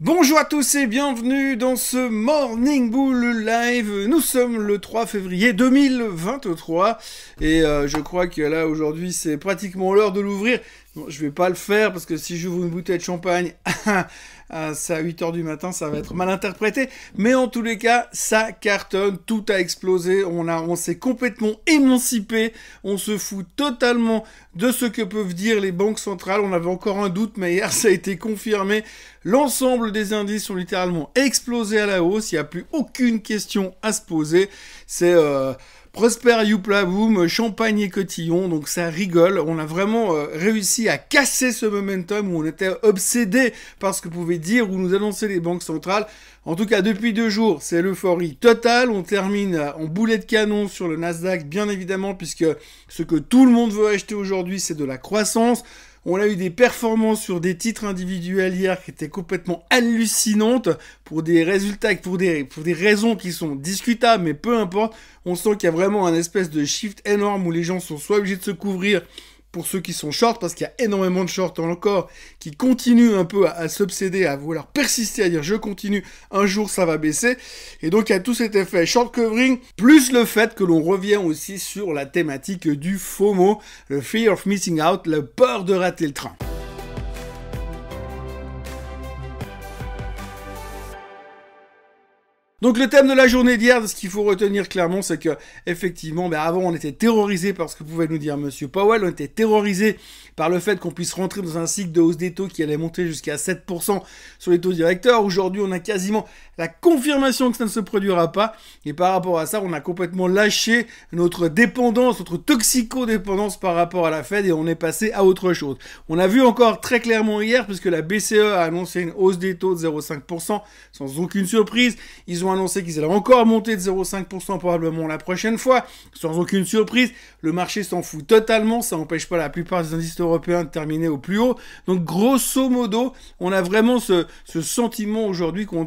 Bonjour à tous et bienvenue dans ce Morning Bull Live. Nous sommes le 3 février 2023 et je crois que là aujourd'hui c'est pratiquement l'heure de l'ouvrir. Non, je vais pas le faire parce que si j'ouvre une bouteille de champagne à 8h du matin, ça va être mal interprété. Mais en tous les cas, ça cartonne, tout a explosé, on s'est complètement émancipé, on se fout totalement de ce que peuvent dire les banques centrales. On avait encore un doute, mais hier ça a été confirmé. L'ensemble des indices ont littéralement explosé à la hausse, il n'y a plus aucune question à se poser. C'est Prosper, Youpla, Boom, Champagne et Cotillon, donc ça rigole. On a vraiment réussi à casser ce momentum où on était obsédé par ce que pouvaient dire ou nous annoncer les banques centrales. En tout cas, depuis 2 jours, c'est l'euphorie totale. On termine en boulet de canon sur le Nasdaq, bien évidemment, puisque ce que tout le monde veut acheter aujourd'hui, c'est de la croissance. On a eu des performances sur des titres individuels hier qui étaient complètement hallucinantes pour des résultats, pour des raisons qui sont discutables, mais peu importe. On sent qu'il y a vraiment un espèce de shift énorme où les gens sont soit obligés de se couvrir pour ceux qui sont short, parce qu'il y a énormément de short encore qui continuent un peu à s'obséder, à vouloir persister, à dire je continue, un jour ça va baisser. Et donc il y a tout cet effet short covering, plus le fait que l'on revient aussi sur la thématique du FOMO, le fear of missing out, la peur de rater le train. Donc le thème de la journée d'hier, ce qu'il faut retenir clairement, c'est que effectivement, avant on était terrorisé par ce que pouvait nous dire Monsieur Powell, on était terrorisé par le fait qu'on puisse rentrer dans un cycle de hausse des taux qui allait monter jusqu'à 7% sur les taux directeurs. Aujourd'hui, on a quasiment la confirmation que ça ne se produira pas. Et par rapport à ça, on a complètement lâché notre dépendance, notre toxico-dépendance par rapport à la Fed et on est passé à autre chose. On a vu encore très clairement hier, puisque la BCE a annoncé une hausse des taux de 0,5% sans aucune surprise. Ils ont annoncé qu'ils allaient encore monter de 0,5% probablement la prochaine fois, sans aucune surprise. Le marché s'en fout totalement, ça n'empêche pas la plupart des indices européens de terminer au plus haut. Donc grosso modo, on a vraiment ce sentiment aujourd'hui qu'on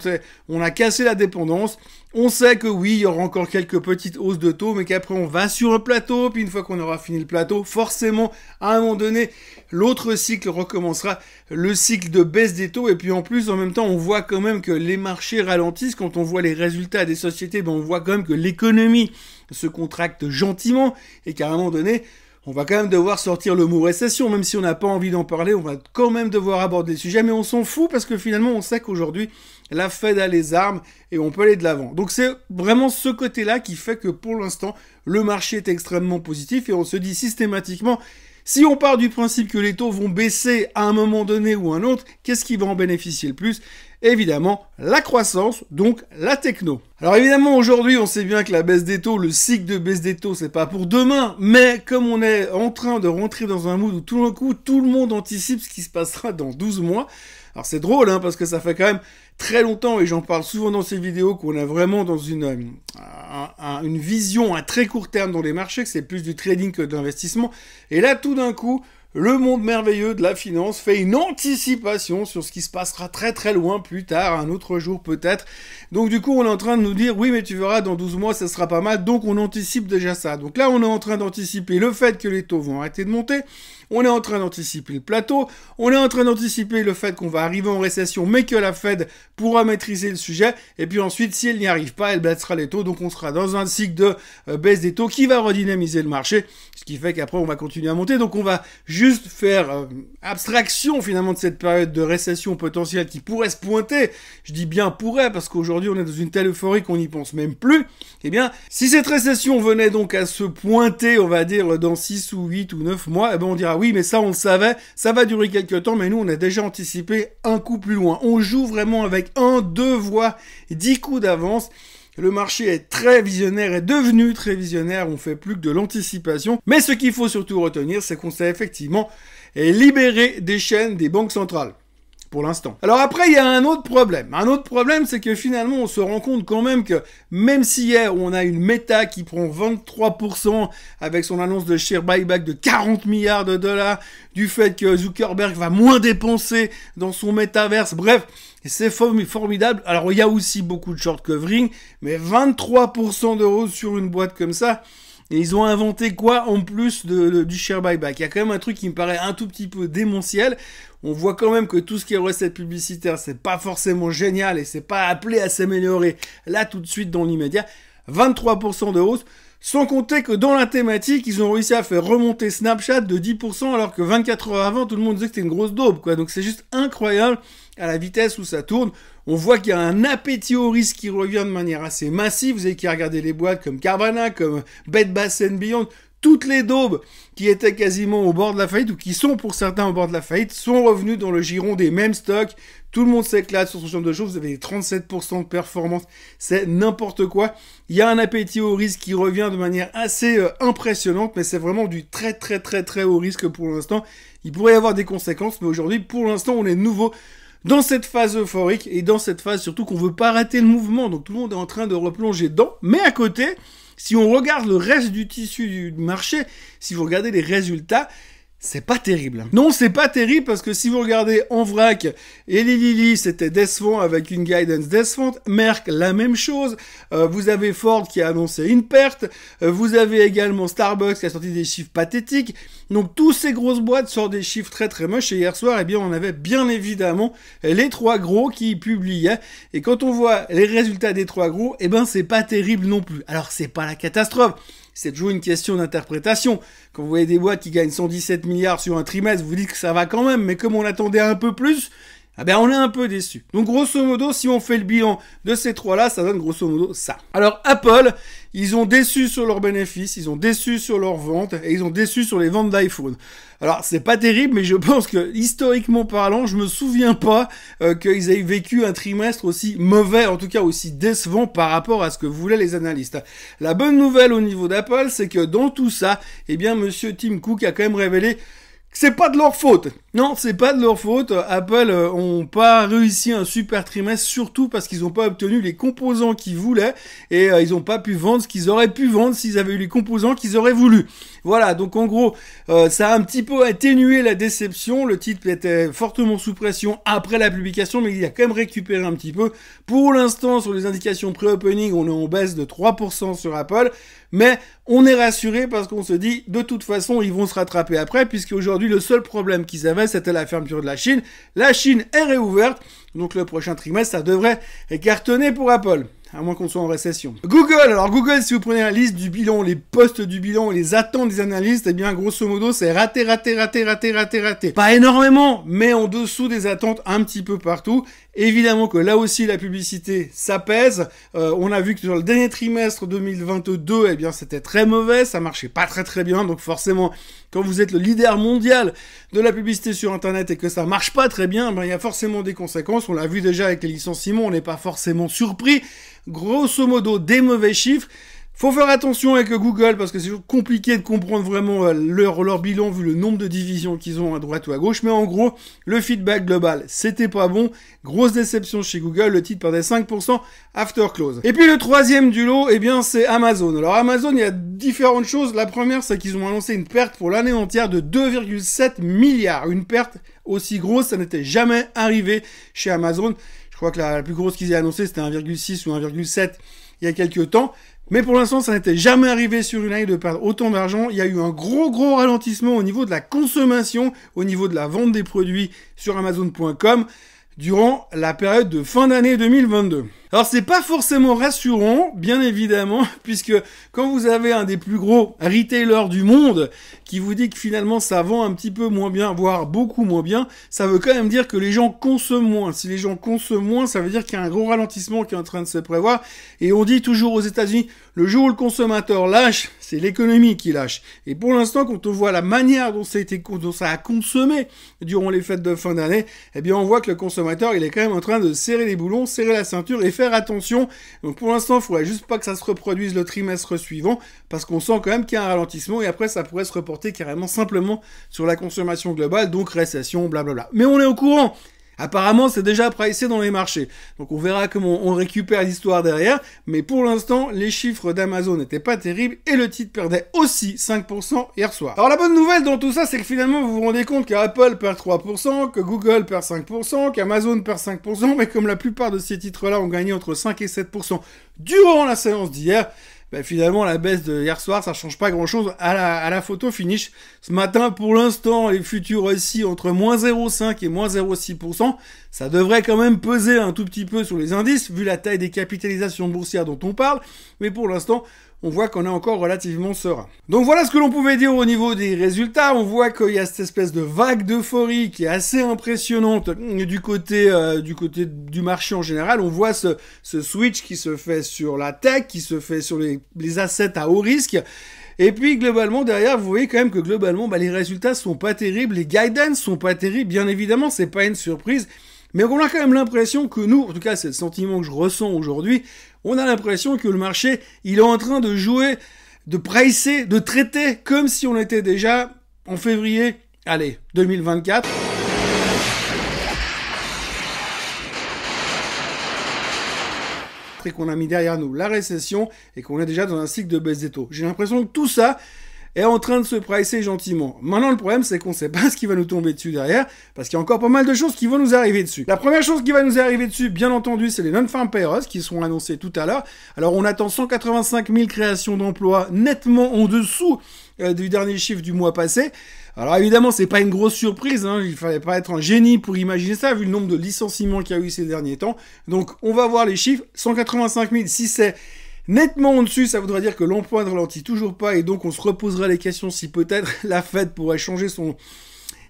a cassé la dépendance. On sait que oui, il y aura encore quelques petites hausses de taux, mais qu'après on va sur un plateau, puis une fois qu'on aura fini le plateau, forcément, à un moment donné, l'autre cycle recommencera, le cycle de baisse des taux, et puis en plus, en même temps, on voit quand même que les marchés ralentissent. Quand on voit les résultats des sociétés, on voit quand même que l'économie se contracte gentiment, et qu'à un moment donné, on va quand même devoir sortir le mot récession, même si on n'a pas envie d'en parler, on va quand même devoir aborder le sujet, mais on s'en fout parce que finalement on sait qu'aujourd'hui la Fed a les armes et on peut aller de l'avant. Donc c'est vraiment ce côté-là qui fait que pour l'instant le marché est extrêmement positif et on se dit systématiquement, si on part du principe que les taux vont baisser à un moment donné ou un autre, qu'est-ce qui va en bénéficier le plus ? Évidemment, la croissance, donc la techno. Alors évidemment, aujourd'hui, on sait bien que la baisse des taux, le cycle de baisse des taux, c'est pas pour demain, mais comme on est en train de rentrer dans un mood où tout d'un coup, tout le monde anticipe ce qui se passera dans 12 mois, alors c'est drôle, parce que ça fait quand même très longtemps, et j'en parle souvent dans ces vidéos, qu'on est vraiment dans une vision à très court terme dans les marchés, que c'est plus du trading que de l'investissement, et là, tout d'un coup, le monde merveilleux de la finance fait une anticipation sur ce qui se passera très très loin plus tard, un autre jour peut-être. Donc du coup, on est en train de nous dire, oui, mais tu verras, dans 12 mois, ça sera pas mal, donc on anticipe déjà ça. Donc là, on est en train d'anticiper le fait que les taux vont arrêter de monter, on est en train d'anticiper le plateau, on est en train d'anticiper le fait qu'on va arriver en récession, mais que la Fed pourra maîtriser le sujet, et puis ensuite, si elle n'y arrive pas, elle baissera les taux, donc on sera dans un cycle de baisse des taux qui va redynamiser le marché, ce qui fait qu'après, on va continuer à monter, donc on va juste faire abstraction finalement de cette période de récession potentielle qui pourrait se pointer, je dis bien pourrait, parce qu'aujourd'hui, on est dans une telle euphorie qu'on n'y pense même plus, eh bien, si cette récession venait donc à se pointer, on va dire, dans 6 ou 8 ou 9 mois, on dira oui, mais ça, on le savait, ça va durer quelques temps, mais nous, on a déjà anticipé un coup plus loin. On joue vraiment avec 1, 2, voire 10 coups d'avance. Le marché est très visionnaire, est devenu très visionnaire, on fait plus que de l'anticipation. Mais ce qu'il faut surtout retenir, c'est qu'on s'est effectivement libéré des chaînes des banques centrales. Pour l'instant. Alors après, il y a un autre problème. Un autre problème, c'est que finalement, on se rend compte quand même que même si hier, on a une Meta qui prend 23% avec son annonce de share buyback de 40 milliards de dollars, du fait que Zuckerberg va moins dépenser dans son métaverse, bref, c'est formidable. Alors, il y a aussi beaucoup de short covering, mais 23% de hausse sur une boîte comme ça, Et ils ont inventé quoi en plus du share buyback? Il y a quand même un truc qui me paraît un tout petit peu démentiel. On voit quand même que tout ce qui est recette publicitaire, c'est pas forcément génial et c'est pas appelé à s'améliorer là tout de suite dans l'immédiat. 23% de hausse. Sans compter que dans la thématique, ils ont réussi à faire remonter Snapchat de 10% alors que 24 heures avant, tout le monde disait que c'était une grosse daube, quoi. Donc c'est juste incroyable à la vitesse où ça tourne. On voit qu'il y a un appétit au risque qui revient de manière assez massive. Vous avez qu'à regarder les boîtes comme Carvana, comme Bed Bath & Beyond. Toutes les daubes qui étaient quasiment au bord de la faillite ou qui sont pour certains au bord de la faillite sont revenus dans le giron des mêmes stocks. Tout le monde s'éclate sur ce genre de choses. Vous avez 37% de performance. C'est n'importe quoi. Il y a un appétit au risque qui revient de manière assez impressionnante, mais c'est vraiment du très très très très haut risque pour l'instant. Il pourrait y avoir des conséquences, mais aujourd'hui, pour l'instant, on est nouveau dans cette phase euphorique et dans cette phase surtout qu'on veut pas rater le mouvement. Donc tout le monde est en train de replonger dedans. Mais à côté, si on regarde le reste du tissu du marché, si vous regardez les résultats, c'est pas terrible. Non, c'est pas terrible parce que si vous regardez en vrac, Eli Lilly, c'était décevant avec une guidance décevante. Merck, la même chose. Vous avez Ford qui a annoncé une perte. Vous avez également Starbucks qui a sorti des chiffres pathétiques. Donc, tous ces grosses boîtes sortent des chiffres très très moches. Et hier soir, eh bien, on avait bien évidemment les trois gros qui publiaient. Et quand on voit les résultats des trois gros, eh ben, c'est pas terrible non plus. Alors, c'est pas la catastrophe. C'est toujours une question d'interprétation. Quand vous voyez des boîtes qui gagnent 117 milliards sur un trimestre, vous dites que ça va quand même, mais comme on attendait un peu plus, eh ben on est un peu déçu. Donc grosso modo, si on fait le bilan de ces trois-là, ça donne grosso modo ça. Alors Apple, ils ont déçu sur leurs bénéfices, ils ont déçu sur leurs ventes, et ils ont déçu sur les ventes d'iPhone. Alors c'est pas terrible, mais je pense que historiquement parlant, je me souviens pas qu'ils aient vécu un trimestre aussi mauvais, en tout cas aussi décevant par rapport à ce que voulaient les analystes. La bonne nouvelle au niveau d'Apple, c'est que dans tout ça, eh bien monsieur Tim Cook a quand même révélé c'est pas de leur faute. Non, c'est pas de leur faute. Apple ont pas réussi un super trimestre, surtout parce qu'ils ont pas obtenu les composants qu'ils voulaient et ils ont pas pu vendre ce qu'ils auraient pu vendre s'ils avaient eu les composants qu'ils auraient voulu. Voilà, donc en gros, ça a un petit peu atténué la déception. Le titre était fortement sous pression après la publication, mais il a quand même récupéré un petit peu. Pour l'instant, sur les indications pré-opening, on est en baisse de 3% sur Apple, mais on est rassuré parce qu'on se dit, de toute façon, ils vont se rattraper après, puisque aujourd'hui, le seul problème qu'ils avaient, c'était la fermeture de la Chine. La Chine est réouverte, donc le prochain trimestre, ça devrait cartonner pour Apple. À moins qu'on soit en récession. Google, alors Google, si vous prenez la liste du bilan, les postes du bilan et les attentes des analystes, eh bien, grosso modo, c'est raté. Pas énormément, mais en dessous des attentes un petit peu partout. Évidemment que là aussi, la publicité, ça pèse. On a vu que sur le dernier trimestre 2022, eh bien, c'était très mauvais, ça marchait pas très bien, donc forcément, quand vous êtes le leader mondial de la publicité sur Internet et que ça marche pas très bien, ben, il y a forcément des conséquences. On l'a vu déjà avec les licenciements, on n'est pas forcément surpris. Grosso modo, des mauvais chiffres. Faut faire attention avec Google parce que c'est compliqué de comprendre vraiment leur bilan vu le nombre de divisions qu'ils ont à droite ou à gauche. Mais en gros, le feedback global, c'était pas bon. Grosse déception chez Google, le titre perdait 5% after close. Et puis le troisième du lot, eh bien, c'est Amazon. Alors Amazon, il y a différentes choses. La première, c'est qu'ils ont annoncé une perte pour l'année entière de 2,7 milliards. Une perte aussi grosse, ça n'était jamais arrivé chez Amazon. Je crois que la plus grosse qu'ils aient annoncée, c'était 1,6 ou 1,7 il y a quelques temps. Mais pour l'instant, ça n'était jamais arrivé sur une année de perdre autant d'argent. Il y a eu un gros ralentissement au niveau de la consommation, au niveau de la vente des produits sur Amazon.com durant la période de fin d'année 2022. Alors c'est pas forcément rassurant, bien évidemment, puisque quand vous avez un des plus gros retailers du monde qui vous dit que finalement ça vend un petit peu moins bien, voire beaucoup moins bien, ça veut quand même dire que les gens consomment moins. Si les gens consomment moins, ça veut dire qu'il y a un gros ralentissement qui est en train de se prévoir. Et on dit toujours aux États-Unis, le jour où le consommateur lâche, c'est l'économie qui lâche. Et pour l'instant, quand on voit la manière dont ça a consommé durant les fêtes de fin d'année, eh bien on voit que le consommateur, il est quand même en train de serrer les boulons, serrer la ceinture et faire attention. Donc pour l'instant, il faudrait juste pas que ça se reproduise le trimestre suivant, parce qu'on sent quand même qu'il y a un ralentissement et après ça pourrait se reporter carrément simplement sur la consommation globale, donc récession, blablabla. Mais on est au courant. Apparemment, c'est déjà pricé dans les marchés. Donc on verra comment on récupère l'histoire derrière. Mais pour l'instant, les chiffres d'Amazon n'étaient pas terribles et le titre perdait aussi 5% hier soir. Alors la bonne nouvelle dans tout ça, c'est que finalement, vous vous rendez compte qu'Apple perd 3%, que Google perd 5%, qu'Amazon perd 5%, mais comme la plupart de ces titres-là ont gagné entre 5 et 7% durant la séance d'hier, ben finalement la baisse de hier soir, ça change pas grand-chose à la photo finish. Ce matin, pour l'instant, les futurs aussi entre moins 0,5 et moins 0,6%, ça devrait quand même peser un tout petit peu sur les indices, vu la taille des capitalisations boursières dont on parle, mais pour l'instant, on voit qu'on est encore relativement serein. Donc voilà ce que l'on pouvait dire au niveau des résultats. On voit qu'il y a cette espèce de vague d'euphorie qui est assez impressionnante du côté du marché en général. On voit ce switch qui se fait sur la tech, qui se fait sur les assets à haut risque. Et puis globalement derrière, vous voyez quand même que globalement les résultats sont pas terribles, les guidance sont pas terribles. Bien évidemment, c'est pas une surprise. Mais on a quand même l'impression que nous, en tout cas c'est le sentiment que je ressens aujourd'hui, on a l'impression que le marché, il est en train de jouer, de pricer, de traiter comme si on était déjà en février, 2024. Et qu'on a mis derrière nous la récession et qu'on est déjà dans un cycle de baisse des taux. J'ai l'impression que tout ça est en train de se pricer gentiment. Maintenant, le problème, c'est qu'on ne sait pas ce qui va nous tomber dessus derrière, parce qu'il y a encore pas mal de choses qui vont nous arriver dessus. La première chose qui va nous arriver dessus, bien entendu, c'est les non-farm payrolls qui seront annoncés tout à l'heure. Alors, on attend 185 000 créations d'emplois nettement en dessous du dernier chiffre du mois passé. Alors évidemment, c'est pas une grosse surprise, hein. Il fallait pas être un génie pour imaginer ça, vu le nombre de licenciements qu'il y a eu ces derniers temps. Donc, on va voir les chiffres. 185 000, si c'est nettement en dessus, ça voudrait dire que l'emploi ne ralentit toujours pas, et donc on se reposera les questions si peut-être la Fed pourrait changer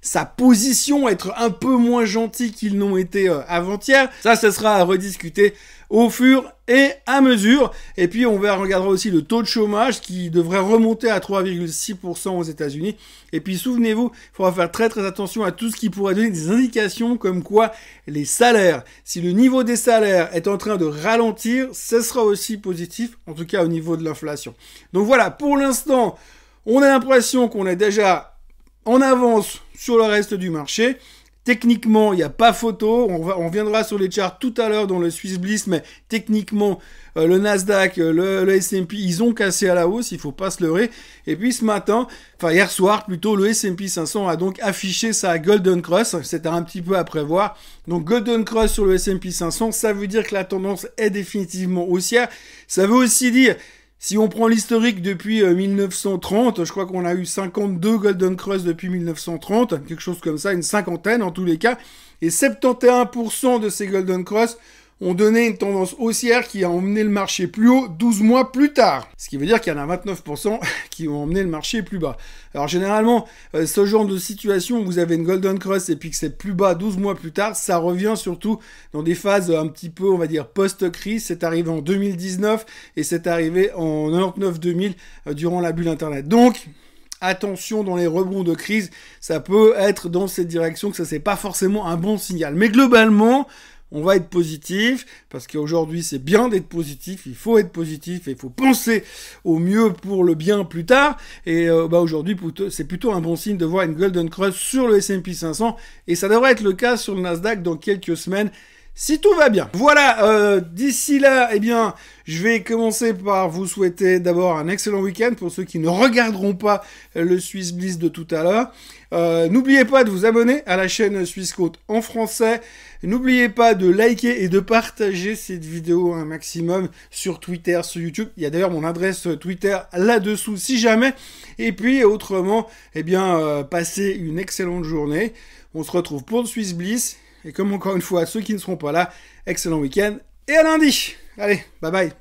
sa position, être un peu moins gentil qu'ils n'ont été avant-hier. Ça sera à rediscuter au fur et à mesure. Et puis on regardera aussi le taux de chômage qui devrait remonter à 3,6% aux États-Unis. Et puis souvenez-vous, il faudra faire très très attention à tout ce qui pourrait donner des indications comme quoi les salaires, si le niveau des salaires est en train de ralentir, ce sera aussi positif, en tout cas au niveau de l'inflation. Donc voilà, pour l'instant, on a l'impression qu'on est déjà en avance sur le reste du marché. Techniquement, il n'y a pas photo. On viendra sur les charts tout à l'heure dans le Swiss Bliss, mais techniquement, le Nasdaq, le S&P, ils ont cassé à la hausse, il faut pas se leurrer. Et puis ce matin, enfin hier soir plutôt, le S&P 500 a donc affiché sa Golden Cross. C'était un petit peu à prévoir. Donc Golden Cross sur le S&P 500, ça veut dire que la tendance est définitivement haussière. Ça veut aussi dire, si on prend l'historique depuis 1930, je crois qu'on a eu 52 Golden Cross depuis 1930, quelque chose comme ça, une cinquantaine en tous les cas, et 71% de ces Golden Cross ont donné une tendance haussière qui a emmené le marché plus haut 12 mois plus tard. Ce qui veut dire qu'il y en a 29% qui ont emmené le marché plus bas. Alors généralement, ce genre de situation où vous avez une Golden Cross et puis que c'est plus bas 12 mois plus tard, ça revient surtout dans des phases un petit peu, on va dire, post-crise. C'est arrivé en 2019 et c'est arrivé en 99-2000 durant la bulle Internet. Donc, attention dans les rebonds de crise, ça peut être dans cette direction que ça c'est pas forcément un bon signal. Mais globalement, on va être positif, parce qu'aujourd'hui c'est bien d'être positif, il faut être positif et il faut penser au mieux pour le bien plus tard. Et aujourd'hui c'est plutôt un bon signe de voir une Golden Cross sur le S&P 500 et ça devrait être le cas sur le Nasdaq dans quelques semaines. Si tout va bien. Voilà, d'ici là, eh bien, je vais commencer par vous souhaiter d'abord un excellent week-end pour ceux qui ne regarderont pas le Swiss Bliss de tout à l'heure. N'oubliez pas de vous abonner à la chaîne Swissquote en français. N'oubliez pas de liker et de partager cette vidéo un maximum sur Twitter, sur YouTube. Il y a d'ailleurs mon adresse Twitter là-dessous si jamais. Et puis, autrement, eh bien, passez une excellente journée. On se retrouve pour le Swiss Bliss. Et comme encore une fois, ceux qui ne seront pas là, excellent week-end et à lundi. Allez, bye bye.